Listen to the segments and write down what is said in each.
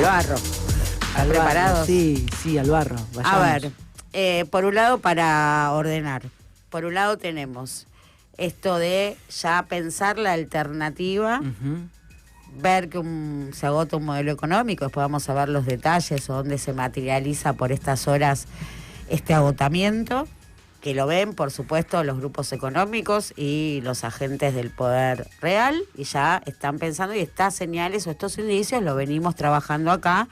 Al barro. ¿Están preparados? Sí, al barro. Vayamos. A ver, por un lado, para ordenar. Por un lado tenemos esto de ya pensar la alternativa, ver que se agota un modelo económico, después vamos a ver los detalles o dónde se materializa por estas horas este agotamiento, que lo ven, por supuesto, los grupos económicos y los agentes del poder real, y ya están pensando, y estas señales o estos indicios lo venimos trabajando acá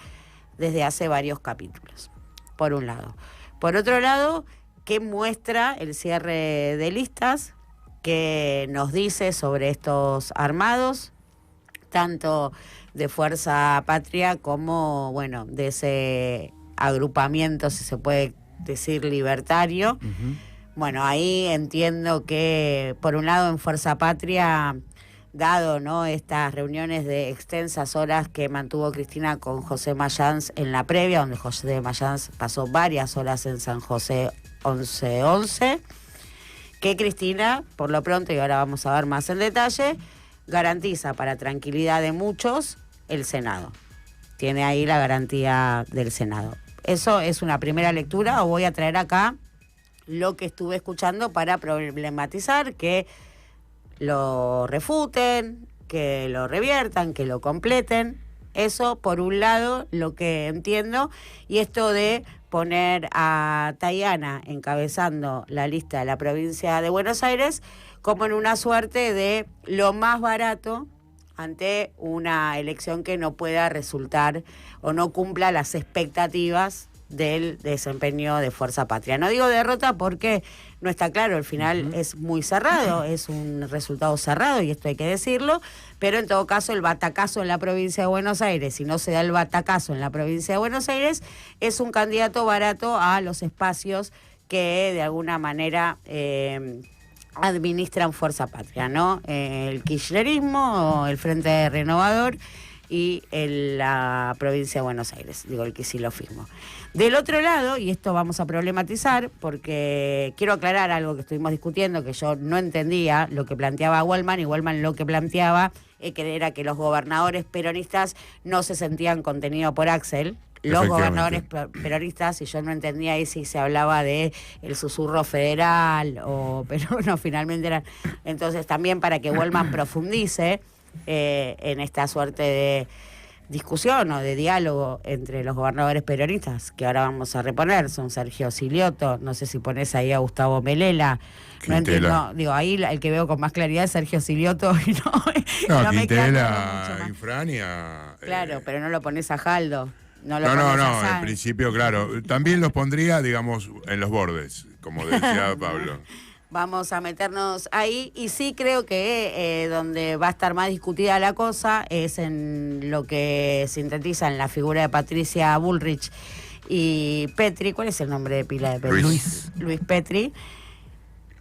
desde hace varios capítulos, por un lado. Por otro lado, ¿qué muestra el cierre de listas? ¿Qué nos dice sobre estos armados, tanto de Fuerza Patria como, bueno, de ese agrupamiento, si se puede decir, libertario? Bueno, ahí entiendo que, por un lado, en Fuerza Patria, dado, ¿no?, estas reuniones de extensas horas que mantuvo Cristina con José Mayans en la previa, donde José Mayans pasó varias horas en San José 11-11, que Cristina, por lo pronto, y ahora vamos a ver más en detalle, garantiza para tranquilidad de muchos el Senado. Tiene ahí la garantía del Senado. Eso es una primera lectura, o voy a traer acá lo que estuve escuchando para problematizar, que lo refuten, que lo reviertan, que lo completen. Eso, por un lado, lo que entiendo. Y esto de poner a Tayana encabezando la lista de la provincia de Buenos Aires como en una suerte de lo más barato ante una elección que no pueda resultar o no cumpla las expectativas del desempeño de Fuerza Patria. No digo derrota porque no está claro, el final es muy cerrado, es un resultado cerrado, y esto hay que decirlo, pero en todo caso el batacazo en la provincia de Buenos Aires, si no se da el batacazo en la provincia de Buenos Aires, es un candidato barato a los espacios que de alguna manera administran Fuerza Patria, ¿no? El kirchnerismo, el Frente Renovador y la provincia de Buenos Aires, digo, el quisilofismo. Del otro lado, y esto vamos a problematizar, porque quiero aclarar algo que estuvimos discutiendo, que yo no entendía lo que planteaba Wellman, y Wellman lo que planteaba era que los gobernadores peronistas no se sentían contenidos por Axel. Los gobernadores peronistas, y yo no entendía ahí si se hablaba de el susurro federal, pero no, finalmente eran. Entonces, también para que Wellman profundice en esta suerte de discusión o de diálogo entre los gobernadores peronistas, que ahora vamos a reponer, son Sergio Silioto, no sé si pones ahí a Gustavo Melela, no entiendo, digo, ahí el que veo con más claridad es Sergio Silioto, y no me Quintela, Infrania. Claro, pero no lo pones a Jaldo. No, en principio, claro. También los pondría, digamos, en los bordes, como decía Pablo. Vamos a meternos ahí, y sí creo que donde va a estar más discutida la cosa es en lo que sintetiza en la figura de Patricia Bullrich y Petri. ¿Cuál es el nombre de pila de Petri? Luis Petri,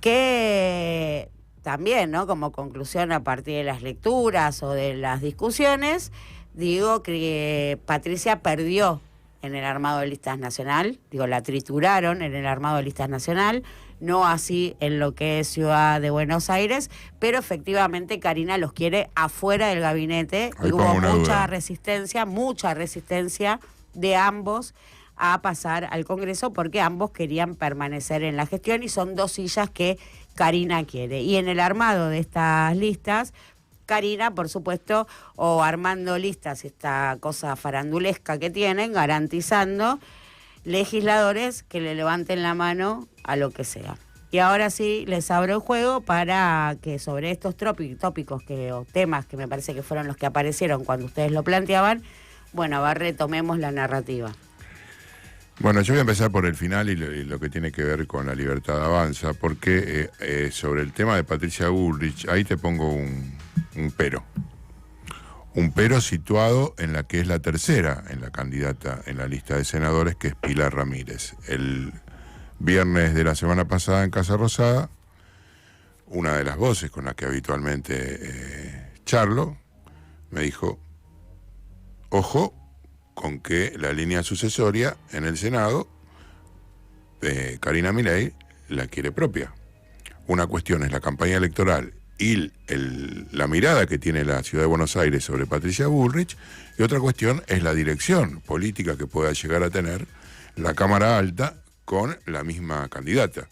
que también, ¿no?, como conclusión a partir de las lecturas o de las discusiones, digo que Patricia perdió en el armado de listas nacional, la trituraron en el armado de listas nacional, no así en lo que es Ciudad de Buenos Aires, pero efectivamente Karina los quiere afuera del gabinete, y hubo mucha resistencia de ambos a pasar al Congreso, porque ambos querían permanecer en la gestión, y son dos sillas que Karina quiere. Y en el armado de estas listas, Karina, por supuesto, o armando listas, esta cosa farandulesca que tienen, garantizando legisladores que le levanten la mano a lo que sea. Y ahora sí, les abro el juego para que sobre estos tópicos o temas que me parece que fueron los que aparecieron cuando ustedes lo planteaban, bueno, a ver, retomemos la narrativa. Bueno, yo voy a empezar por el final y lo que tiene que ver con la Libertad Avanza, porque sobre el tema de Patricia Bullrich, ahí te pongo un pero. Un pero situado en la que es la tercera en la candidata en la lista de senadores, que es Pilar Ramírez. El viernes de la semana pasada en Casa Rosada, una de las voces con las que habitualmente charlo me dijo: ojo con que la línea sucesoria en el Senado, Karina Milei la quiere propia. Una cuestión es la campaña electoral y la mirada que tiene la Ciudad de Buenos Aires sobre Patricia Bullrich, y otra cuestión es la dirección política que pueda llegar a tener la Cámara Alta con la misma candidata.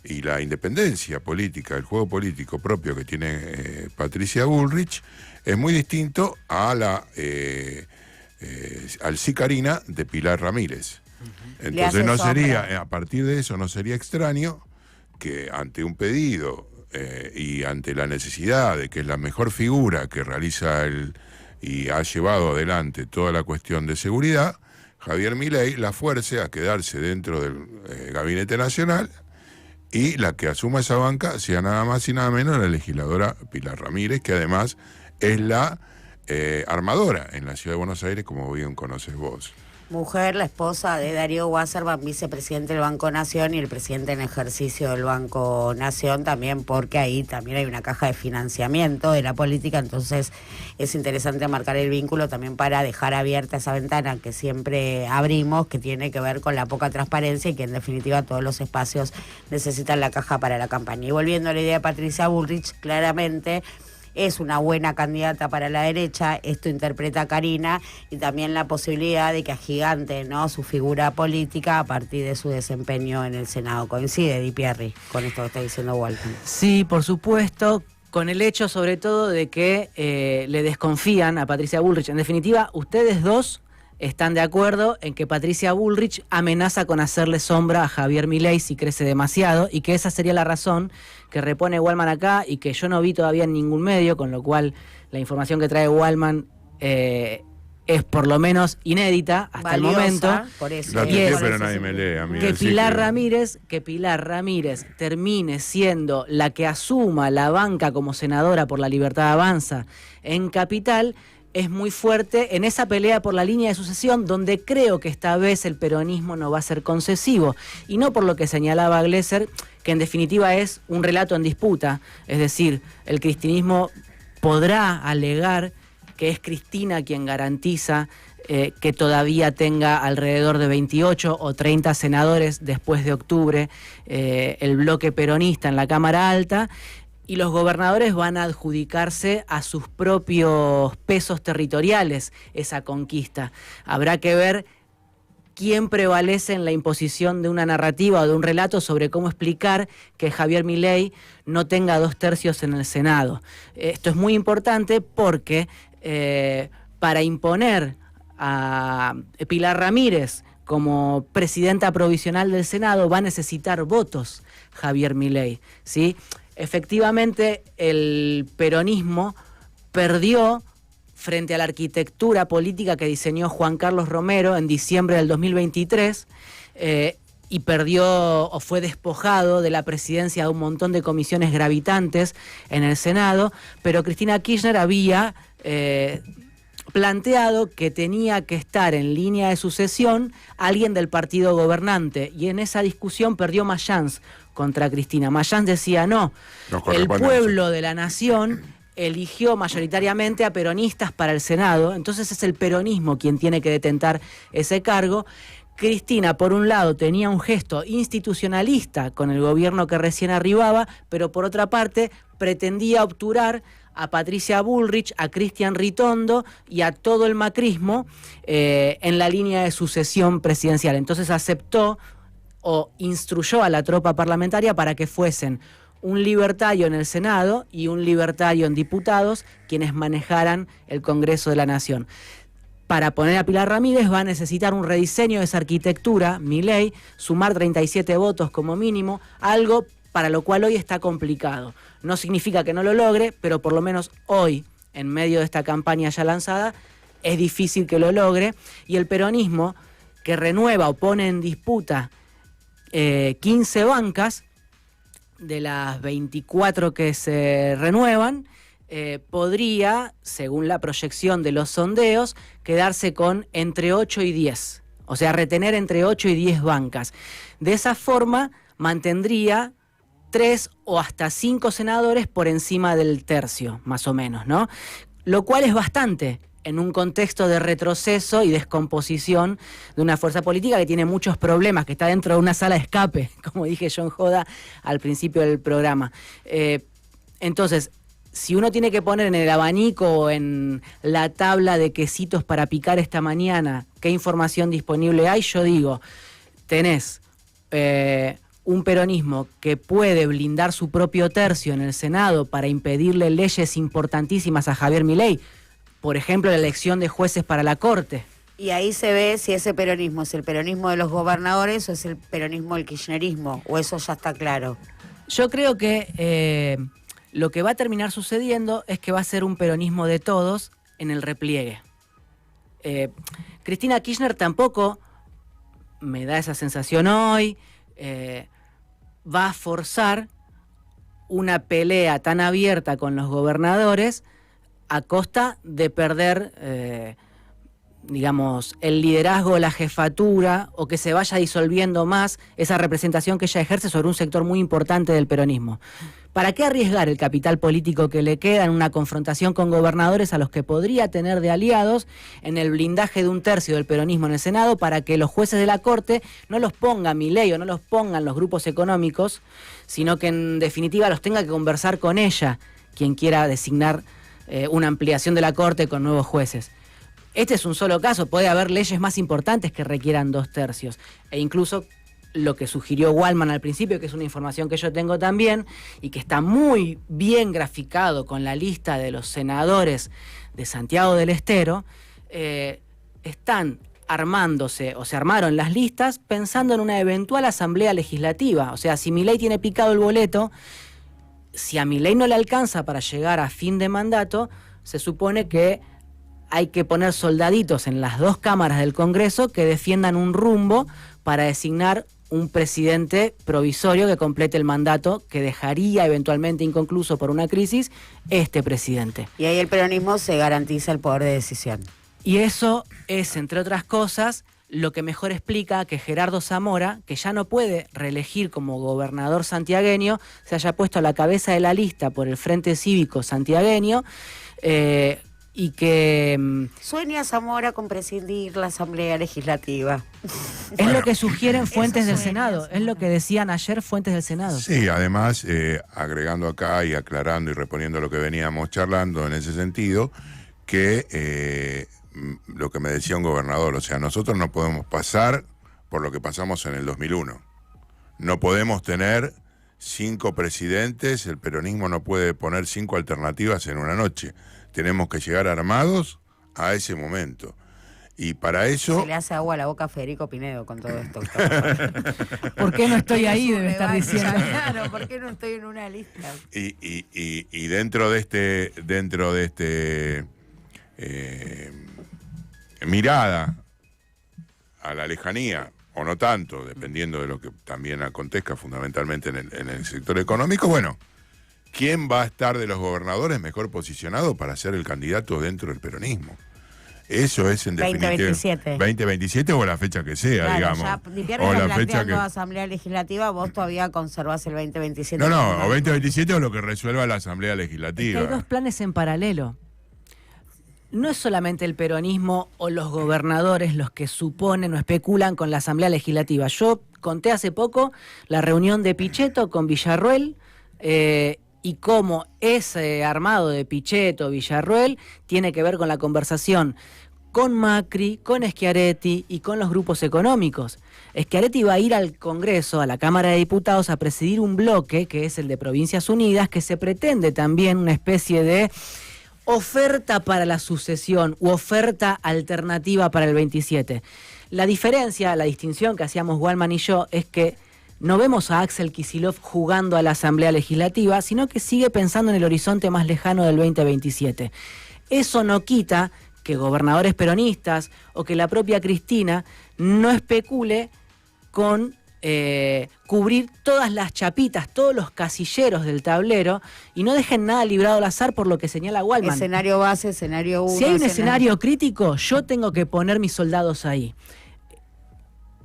Y la independencia política, el juego político propio que tiene Patricia Bullrich es muy distinto a al Sicarina de Pilar Ramírez. Entonces no sería, a partir de eso no sería extraño que ante un pedido y ante la necesidad de que es la mejor figura que realiza y ha llevado adelante toda la cuestión de seguridad, Javier Milei la fuerce a quedarse dentro del Gabinete Nacional, y la que asuma esa banca sea nada más y nada menos la legisladora Pilar Ramírez, que además es la armadora en la Ciudad de Buenos Aires, como bien conoces vos. Mujer, la esposa de Darío Wasserman, vicepresidente del Banco Nación y el presidente en ejercicio del Banco Nación también, porque ahí también hay una caja de financiamiento de la política, entonces es interesante marcar el vínculo también para dejar abierta esa ventana que siempre abrimos, que tiene que ver con la poca transparencia y que en definitiva todos los espacios necesitan la caja para la campaña. Y volviendo a la idea de Patricia Bullrich, claramente es una buena candidata para la derecha, esto interpreta Karina, y también la posibilidad de que agigante, ¿no?, su figura política a partir de su desempeño en el Senado. ¿Coincide, Di Pierri, con esto que está diciendo Walton? Sí, por supuesto, con el hecho sobre todo de que le desconfían a Patricia Bullrich. En definitiva, ustedes dos están de acuerdo en que Patricia Bullrich amenaza con hacerle sombra a Javier Milei si crece demasiado, y que esa sería la razón que repone Wallman acá y que yo no vi todavía en ningún medio, con lo cual la información que trae Wallman es por lo menos inédita hasta valiosa, el momento. Por eso. La tuiteé, pero nadie me lee, amiga, Que así Pilar Ramírez termine siendo la que asuma la banca como senadora por la Libertad Avanza en Capital es muy fuerte en esa pelea por la línea de sucesión, donde creo que esta vez el peronismo no va a ser concesivo, y no por lo que señalaba Glesser, que en definitiva es un relato en disputa, es decir, el cristinismo podrá alegar que es Cristina quien garantiza que todavía tenga alrededor de 28 o 30 senadores después de octubre, el bloque peronista en la Cámara Alta, y los gobernadores van a adjudicarse a sus propios pesos territoriales esa conquista. Habrá que ver quién prevalece en la imposición de una narrativa o de un relato sobre cómo explicar que Javier Milei no tenga 2/3 en el Senado. Esto es muy importante porque para imponer a Pilar Ramírez como presidenta provisional del Senado va a necesitar votos Javier Milei, ¿sí? Efectivamente, el peronismo perdió frente a la arquitectura política que diseñó Juan Carlos Romero en diciembre del 2023 y perdió o fue despojado de la presidencia de un montón de comisiones gravitantes en el Senado, pero Cristina Kirchner había planteado que tenía que estar en línea de sucesión alguien del partido gobernante, y en esa discusión perdió Mayans contra Cristina. Mayans decía no, el pueblo de la nación eligió mayoritariamente a peronistas para el Senado, entonces es el peronismo quien tiene que detentar ese cargo. Cristina, por un lado, tenía un gesto institucionalista con el gobierno que recién arribaba, pero por otra parte pretendía obturar a Patricia Bullrich, a Cristian Ritondo y a todo el macrismo en la línea de sucesión presidencial. Entonces aceptó o instruyó a la tropa parlamentaria para que fuesen un libertario en el Senado y un libertario en diputados quienes manejaran el Congreso de la Nación. Para poner a Pilar Ramírez va a necesitar un rediseño de esa arquitectura, Milei, sumar 37 votos como mínimo, algo para lo cual hoy está complicado. No significa que no lo logre, pero por lo menos hoy, en medio de esta campaña ya lanzada, es difícil que lo logre, y el peronismo, que renueva o pone en disputa 15 bancas, de las 24 que se renuevan, podría, según la proyección de los sondeos, quedarse con entre 8 y 10. O sea, retener entre 8 y 10 bancas. De esa forma, mantendría 3 o hasta 5 senadores por encima del tercio, más o menos, ¿no? Lo cual es bastante en un contexto de retroceso y descomposición de una fuerza política que tiene muchos problemas, que está dentro de una sala de escape, como dije yo en joda al principio del programa. Entonces, si uno tiene que poner en el abanico o en la tabla de quesitos para picar esta mañana qué información disponible hay, yo digo, tenés un peronismo que puede blindar su propio tercio en el Senado para impedirle leyes importantísimas a Javier Milei, por ejemplo, la elección de jueces para la Corte. Y ahí se ve si ese peronismo es el peronismo de los gobernadores o es el peronismo del kirchnerismo, o eso ya está claro. Yo creo que lo que va a terminar sucediendo es que va a ser un peronismo de todos en el repliegue. Cristina Kirchner tampoco me da esa sensación hoy, va a forzar una pelea tan abierta con los gobernadores a costa de perder, digamos, el liderazgo, la jefatura, o que se vaya disolviendo más esa representación que ella ejerce sobre un sector muy importante del peronismo. ¿Para qué arriesgar el capital político que le queda en una confrontación con gobernadores a los que podría tener de aliados en el blindaje de un tercio del peronismo en el Senado para que los jueces de la Corte no los ponga Milei o no los pongan los grupos económicos, sino que en definitiva los tenga que conversar con ella, quien quiera designar una ampliación de la Corte con nuevos jueces? Este es un solo caso, puede haber leyes más importantes que requieran 2/3, e incluso lo que sugirió Waldman al principio, que es una información que yo tengo también, y que está muy bien graficado con la lista de los senadores de Santiago del Estero, están armándose, o se armaron las listas pensando en una eventual asamblea legislativa. O sea, si Milei tiene picado el boleto, si a Milei no le alcanza para llegar a fin de mandato, se supone que hay que poner soldaditos en las dos cámaras del Congreso que defiendan un rumbo para designar un presidente provisorio que complete el mandato que dejaría eventualmente inconcluso por una crisis este presidente. Y ahí el peronismo se garantiza el poder de decisión. Y eso es, entre otras cosas, lo que mejor explica que Gerardo Zamora, que ya no puede reelegir como gobernador santiagueño, se haya puesto a la cabeza de la lista por el Frente Cívico Santiagueño, y que... Sueña Zamora con presidir la Asamblea Legislativa. Es lo que sugieren fuentes del Senado, es lo que decían ayer fuentes del Senado. Sí, además, agregando acá y aclarando y reponiendo lo que veníamos charlando en ese sentido, que lo que me decía un gobernador, o sea, nosotros no podemos pasar por lo que pasamos en el 2001. No podemos tener 5 presidentes, el peronismo no puede poner 5 alternativas en una noche. Tenemos que llegar armados a ese momento. Y para eso... Se le hace agua a la boca a Federico Pinedo con todo esto. ¿Por qué no estoy ahí? Debe estar diciendo. Claro, ¿por qué no estoy en una lista? Y dentro de este mirada a la lejanía, o no tanto, dependiendo de lo que también acontezca fundamentalmente en el sector económico, bueno, ¿quién va a estar de los gobernadores mejor posicionado para ser el candidato dentro del peronismo? Eso es en definitiva 2027. 2027 o la fecha que sea, claro, digamos. Ya, o la fecha que Asamblea Legislativa, vos todavía conservás el 2027. No, o 2027 o lo que resuelva la Asamblea Legislativa. Es que hay dos planes en paralelo. No es solamente el peronismo o los gobernadores los que suponen o especulan con la Asamblea Legislativa. Yo conté hace poco la reunión de Pichetto con Villarruel, y cómo ese armado de Pichetto, Villarruel, tiene que ver con la conversación con Macri, con Schiaretti y con los grupos económicos. Schiaretti va a ir al Congreso, a la Cámara de Diputados, a presidir un bloque, que es el de Provincias Unidas, que se pretende también una especie de oferta para la sucesión u oferta alternativa para el 27. La diferencia, la distinción que hacíamos Waldman y yo es que no vemos a Axel Kicillof jugando a la Asamblea Legislativa, sino que sigue pensando en el horizonte más lejano del 2027. Eso no quita que gobernadores peronistas o que la propia Cristina no especule con cubrir todas las chapitas, todos los casilleros del tablero y no dejen nada librado al azar por lo que señala Waldman. Escenario base, escenario 1. Si hay un escenario crítico, yo tengo que poner mis soldados ahí.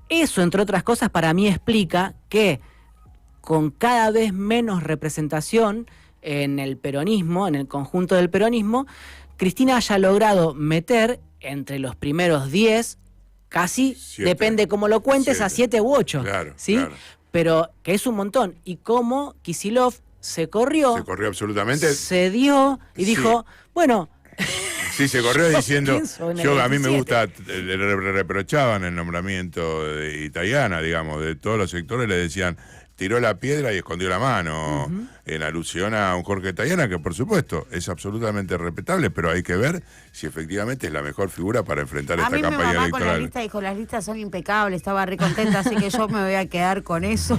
Eso, entre otras cosas, para mí explica que con cada vez menos representación en el peronismo, en el conjunto del peronismo, Cristina haya logrado meter entre los primeros 10, casi, 7, depende cómo lo cuentes, 7. A 7 u 8. Claro, ¿sí? Claro. Pero que es un montón. Y cómo Kicillof se corrió. Se corrió absolutamente. Se dio y dijo, bueno... Sí, se corrió diciendo, a mí me gusta, le reprochaban el nombramiento de Italiana, digamos, de todos los sectores le decían, tiró la piedra y escondió la mano, en alusión a un Jorge Italiana, que por supuesto es absolutamente respetable, pero hay que ver si efectivamente es la mejor figura para enfrentar esta campaña electoral. A mí mi mamá con la lista dijo, las listas son impecables, estaba re contenta, así que yo me voy a quedar con eso.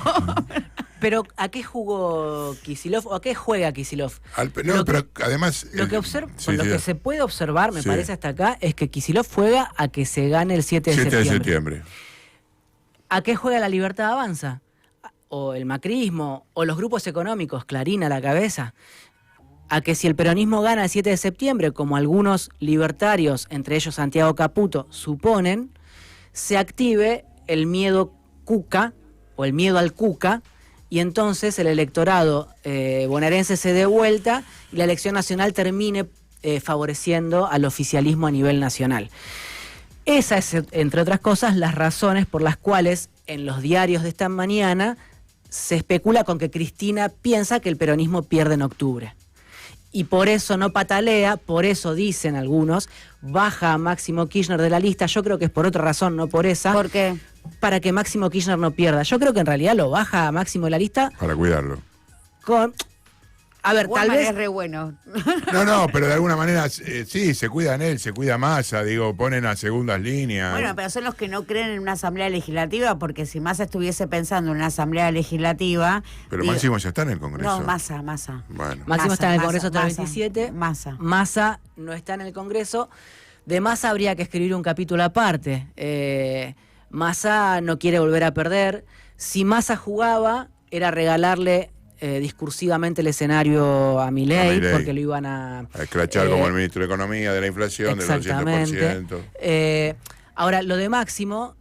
Pero ¿a qué jugó Kicillof o a qué juega Kicillof? Pero además... Lo que se puede observar, me parece hasta acá, es que Kicillof juega a que se gane el 7 de septiembre. ¿A qué juega la Libertad Avanza? O el macrismo, o los grupos económicos, Clarín a la cabeza. A que si el peronismo gana el 7 de septiembre, como algunos libertarios, entre ellos Santiago Caputo, suponen, se active el miedo cuca, o el miedo al cuca, y entonces el electorado bonaerense se dé vuelta y la elección nacional termine favoreciendo al oficialismo a nivel nacional. Esas es, entre otras cosas, las razones por las cuales en los diarios de esta mañana se especula con que Cristina piensa que el peronismo pierde en octubre. Y por eso no patalea, por eso dicen algunos, baja a Máximo Kirchner de la lista. Yo creo que es por otra razón, no por esa. ¿Por qué? Para que Máximo Kirchner no pierda. Yo creo que en realidad lo baja a Máximo de la lista. Para cuidarlo. A ver, tal vez... es re bueno. No, pero de alguna manera sí, se cuidan él, se cuida Massa, digo, ponen a segundas líneas. Bueno, pero son los que no creen en una asamblea legislativa, porque si Massa estuviese pensando en una asamblea legislativa... Pero Máximo ya está en el Congreso. No, Massa. Bueno. Máximo está en el Congreso hasta el 27. Massa no está en el Congreso. De Massa habría que escribir un capítulo aparte. Massa no quiere volver a perder. Si Massa jugaba, era regalarle... discursivamente el escenario a Milei, porque lo iban a escrachar como el ministro de Economía de la inflación del 200%. Ahora, lo de Máximo,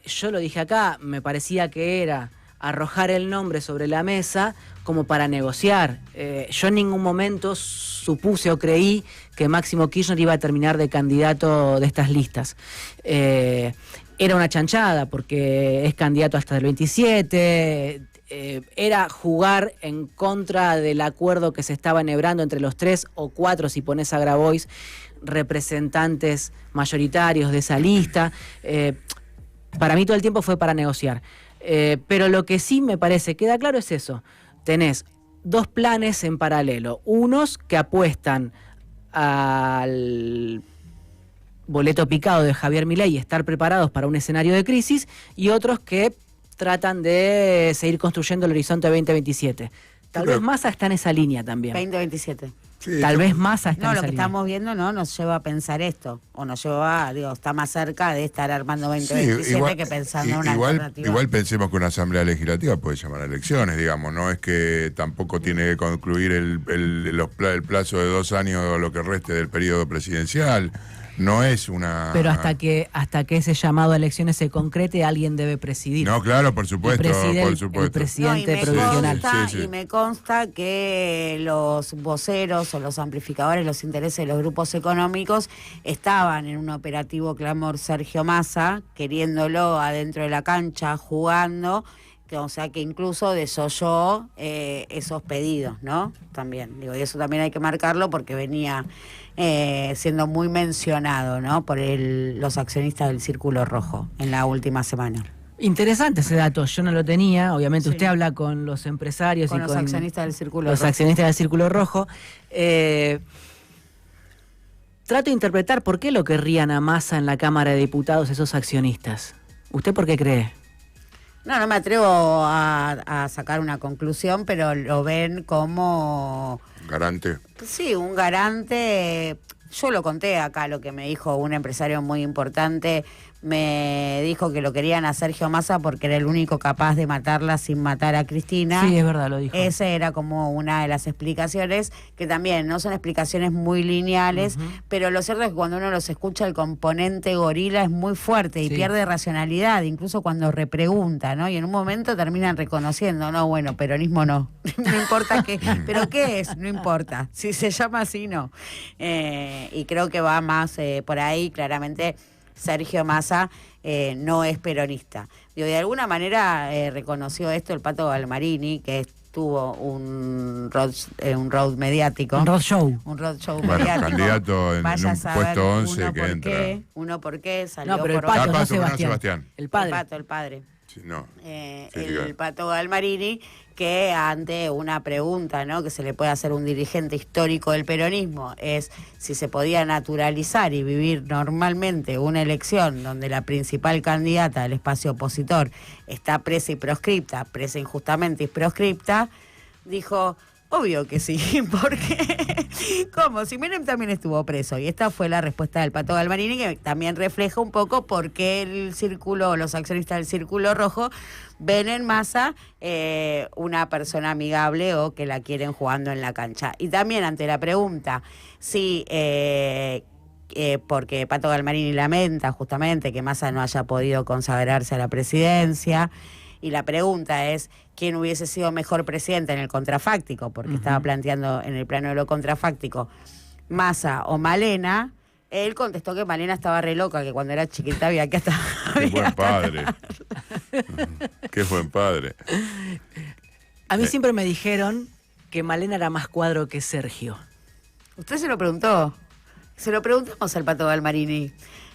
yo lo dije acá, me parecía que era arrojar el nombre sobre la mesa como para negociar. Yo en ningún momento supuse o creí que Máximo Kirchner iba a terminar de candidato de estas listas. Era una chanchada, porque es candidato hasta el 27... era jugar en contra del acuerdo que se estaba enhebrando entre los 3 o 4, si pones a Grabois, representantes mayoritarios de esa lista. Para mí todo el tiempo fue para negociar. Pero lo que sí me parece queda claro es eso. Tenés dos planes en paralelo. Unos que apuestan al boleto picado de Javier Milei y estar preparados para un escenario de crisis, y otros que tratan de seguir construyendo el horizonte 2027. Tal vez Massa está en esa línea también. 2027. Sí, Tal vez Massa está en esa línea. No, lo que estamos viendo nos lleva a pensar esto. O nos lleva, está más cerca de estar armando 2027 que pensando en una alternativa. Igual pensemos que una asamblea legislativa puede llamar a elecciones, digamos. No es que tampoco tiene que concluir el plazo de 2 años o lo que reste del periodo presidencial. No es una... Pero hasta que ese llamado a elecciones se concrete, alguien debe presidir. No, claro, por supuesto. El presidente provisional. Y me consta que los voceros o los amplificadores, los intereses de los grupos económicos estaban en un operativo clamor Sergio Massa, queriéndolo adentro de la cancha, jugando, o sea que incluso desoyó esos pedidos, ¿no? También, digo, y eso también hay que marcarlo porque venía siendo muy mencionado, ¿no? Por los accionistas del Círculo Rojo en la última semana. Interesante ese dato, yo no lo tenía. Obviamente usted habla con los empresarios con y los accionistas del Círculo Rojo. Los accionistas del Círculo Rojo. Trato de interpretar por qué lo querrían a Massa en la Cámara de Diputados esos accionistas. ¿Usted por qué cree? No me atrevo a sacar una conclusión, pero lo ven como... ¿Garante? Sí, un garante. Yo lo conté acá, lo que me dijo un empresario muy importante. Me dijo que lo querían a Sergio Massa porque era el único capaz de matarla sin matar a Cristina. Sí, es verdad, lo dijo. Esa era como una de las explicaciones, que también no son explicaciones muy lineales, pero lo cierto es que cuando uno los escucha, el componente gorila es muy fuerte y pierde racionalidad, incluso cuando repregunta, ¿no? Y en un momento terminan reconociendo, no, bueno, peronismo no. No importa qué, pero ¿qué es? No importa. Si se llama así, no. Y creo que va más por ahí, claramente. Sergio Massa no es peronista. Digo, de alguna manera reconoció esto el Pato Galmarini, que es tuvo un road mediático. Un roadshow. Un roadshow bueno, mediático. Candidato en un puesto 11 que entra. Uno por qué salió No, pero el por Pato, otro. no Sebastián. Sebastián. El padre. El padre. Sí, no. El Pato Galmarini, que ante una pregunta, ¿no?, que se le puede hacer a un dirigente histórico del peronismo, es si se podía naturalizar y vivir normalmente una elección donde la principal candidata del espacio opositor está presa y proscripta, presa injustamente y proscripta, dijo... Obvio que sí, porque ¿cómo? Si Menem también estuvo preso, y esta fue la respuesta del Pato Galmarini, que también refleja un poco por qué los accionistas del Círculo Rojo ven en Massa una persona amigable o que la quieren jugando en la cancha. Y también ante la pregunta si porque Pato Galmarini lamenta justamente que Massa no haya podido consagrarse a la presidencia. Y la pregunta es, ¿quién hubiese sido mejor presidente en el contrafáctico? Porque estaba planteando en el plano de lo contrafáctico, Massa o Malena. Él contestó que Malena estaba re loca, que cuando era chiquita había que hasta... Qué buen padre. Qué buen padre. A mí siempre me dijeron que Malena era más cuadro que Sergio. ¿Usted se lo preguntó? Se lo preguntamos al Pato Galmarini.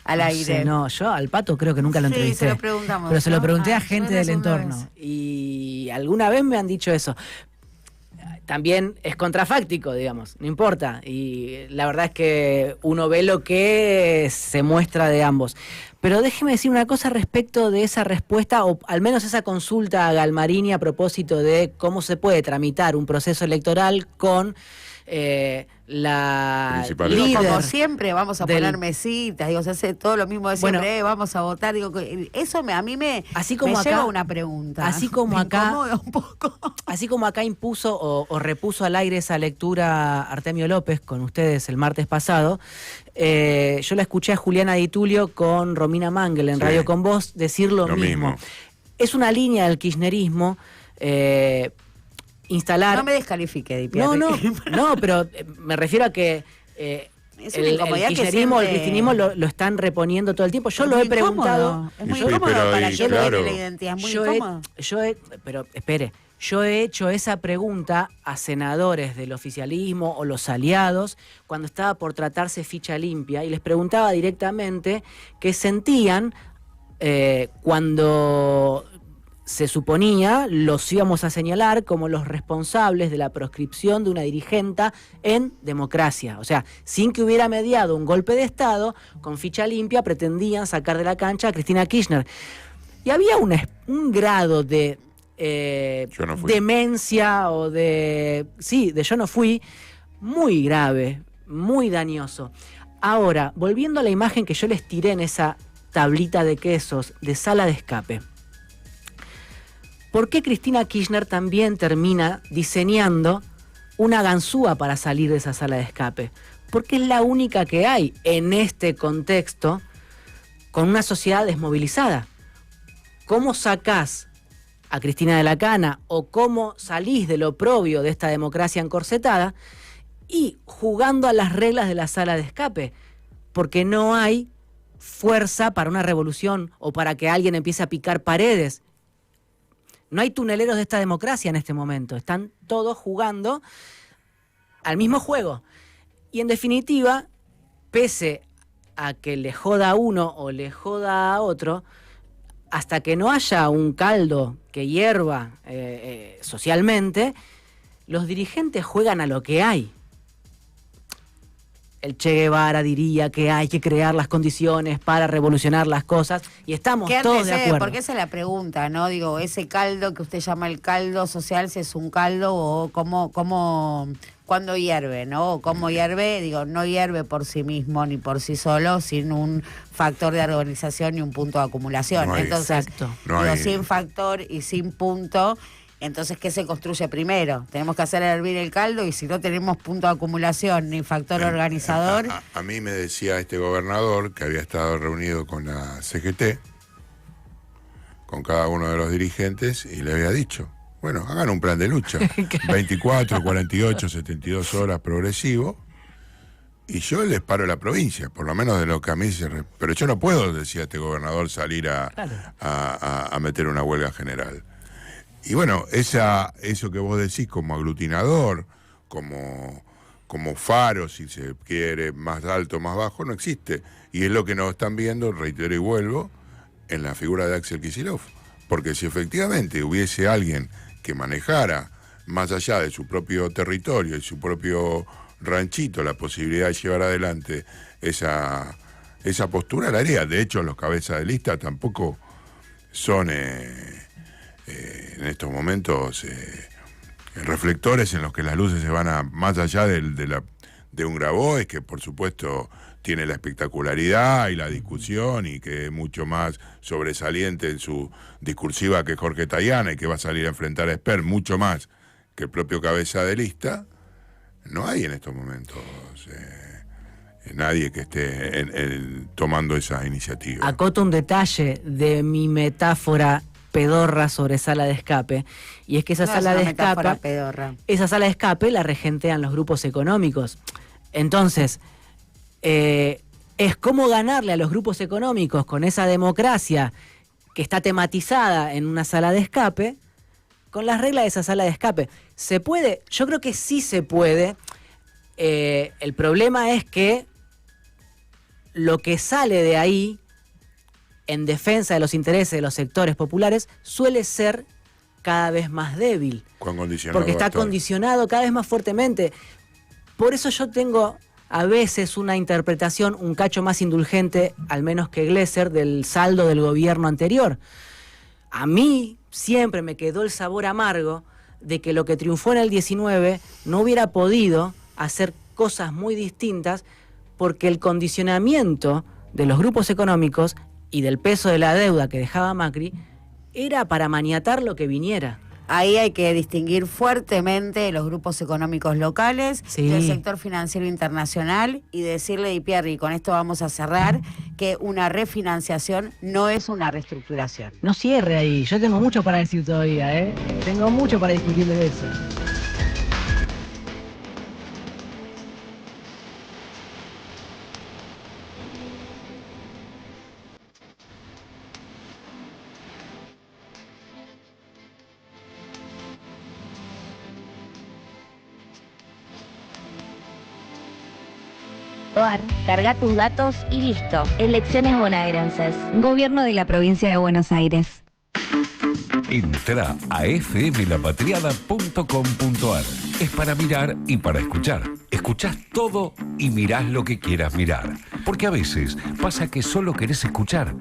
Al aire. No, yo al Pato creo que nunca lo entrevisté. Se lo preguntamos. Pero se lo pregunté a gente del segunda entorno. vez. Y alguna vez me han dicho eso. También es contrafáctico, digamos, no importa. Y la verdad es que uno ve lo que se muestra de ambos. Pero déjeme decir una cosa respecto de esa respuesta, o al menos esa consulta a Galmarini a propósito de cómo se puede tramitar un proceso electoral con... la líder, como siempre vamos a poner mesitas, digo, se hace todo lo mismo de siempre, vamos a votar, digo, eso a mí me lleva una pregunta. Así como acá un poco. Así como acá impuso o repuso al aire esa lectura Artemio López con ustedes el martes pasado, yo la escuché a Juliana Di Tulio con Romina Mangel en Radio Con Vos decir lo mismo. Es una línea del kirchnerismo instalar... No me descalifique, Di Piatti. No, pero me refiero a que el kirchnerismo lo están reponiendo todo el tiempo. Yo lo he preguntado. Es muy incómodo para que lo la identidad, es muy incómodo. Pero espere, yo he hecho esa pregunta a senadores del oficialismo o los aliados cuando estaba por tratarse ficha limpia y les preguntaba directamente qué sentían cuando... se suponía los íbamos a señalar como los responsables de la proscripción de una dirigenta en democracia. O sea, sin que hubiera mediado un golpe de Estado, con ficha limpia pretendían sacar de la cancha a Cristina Kirchner. Y había un grado de demencia o de yo no fui, muy grave, muy dañoso. Ahora, volviendo a la imagen que yo les tiré en esa tablita de quesos de sala de escape. ¿Por qué Cristina Kirchner también termina diseñando una ganzúa para salir de esa sala de escape? Porque es la única que hay en este contexto con una sociedad desmovilizada. ¿Cómo sacás a Cristina de la Cana o cómo salís del oprobio de esta democracia encorsetada y jugando a las reglas de la sala de escape? Porque no hay fuerza para una revolución o para que alguien empiece a picar paredes. No hay tuneleros de esta democracia en este momento. Están todos jugando al mismo juego. Y en definitiva, pese a que le joda a uno o le joda a otro, hasta que no haya un caldo que hierva socialmente, los dirigentes juegan a lo que hay. El Che Guevara diría que hay que crear las condiciones para revolucionar las cosas y estamos todos de acuerdo. Porque esa es la pregunta, ¿no? Digo, ese caldo que usted llama el caldo social, si es un caldo o cuándo hierve, ¿no? O cómo hierve, digo, no hierve por sí mismo ni por sí solo, sin un factor de organización y un punto de acumulación. Entonces, sin factor y sin punto... Entonces, ¿qué se construye primero? Tenemos que hacer hervir el caldo y si no tenemos punto de acumulación ni factor organizador... A mí me decía este gobernador que había estado reunido con la CGT, con cada uno de los dirigentes, y le había dicho, bueno, hagan un plan de lucha, 24, 48, 72 horas progresivo, y yo les paro la provincia, por lo menos de lo que a mí se... Pero yo no puedo, decía este gobernador, salir a meter una huelga general. Y bueno, eso que vos decís como aglutinador, como faro, si se quiere, más alto, más bajo, no existe. Y es lo que nos están viendo, reitero y vuelvo, en la figura de Axel Kicillof. Porque si efectivamente hubiese alguien que manejara más allá de su propio territorio y su propio ranchito la posibilidad de llevar adelante esa postura, la haría. De hecho, los cabezas de lista tampoco son en estos momentos reflectores en los que las luces se van más allá de un Grabois, que por supuesto tiene la espectacularidad y la discusión y que es mucho más sobresaliente en su discursiva que Jorge Tayana y que va a salir a enfrentar a Esper mucho más que el propio cabeza de lista. No hay en estos momentos nadie que esté tomando esa iniciativa. Acoto un detalle de mi metáfora pedorra sobre sala de escape, y es que esa sala de escape la regentean los grupos económicos. Entonces, es cómo ganarle a los grupos económicos con esa democracia que está tematizada en una sala de escape, con las reglas de esa sala de escape. ¿Se puede? Yo creo que sí se puede. El problema es que lo que sale de ahí en defensa de los intereses de los sectores populares suele ser cada vez más débil. Porque está condicionado cada vez más fuertemente. Por eso yo tengo a veces una interpretación un cacho más indulgente, al menos que Glesser, del saldo del gobierno anterior. A mí siempre me quedó el sabor amargo de que lo que triunfó en el 19 no hubiera podido hacer cosas muy distintas, porque el condicionamiento de los grupos económicos y del peso de la deuda que dejaba Macri era para maniatar lo que viniera. Ahí hay que distinguir fuertemente los grupos económicos locales del sector financiero internacional y decirle, Di Pierri, y con esto vamos a cerrar, que una refinanciación no es una reestructuración. No cierre ahí, yo tengo mucho para decir todavía, tengo mucho para discutir de eso. Carga tus datos y listo. Elecciones bonaerenses. Gobierno de la provincia de Buenos Aires. Entra a fmlapatriada.com.ar. Es para mirar y para escuchar. Escuchás todo y mirás lo que quieras mirar. Porque a veces pasa que solo querés escuchar.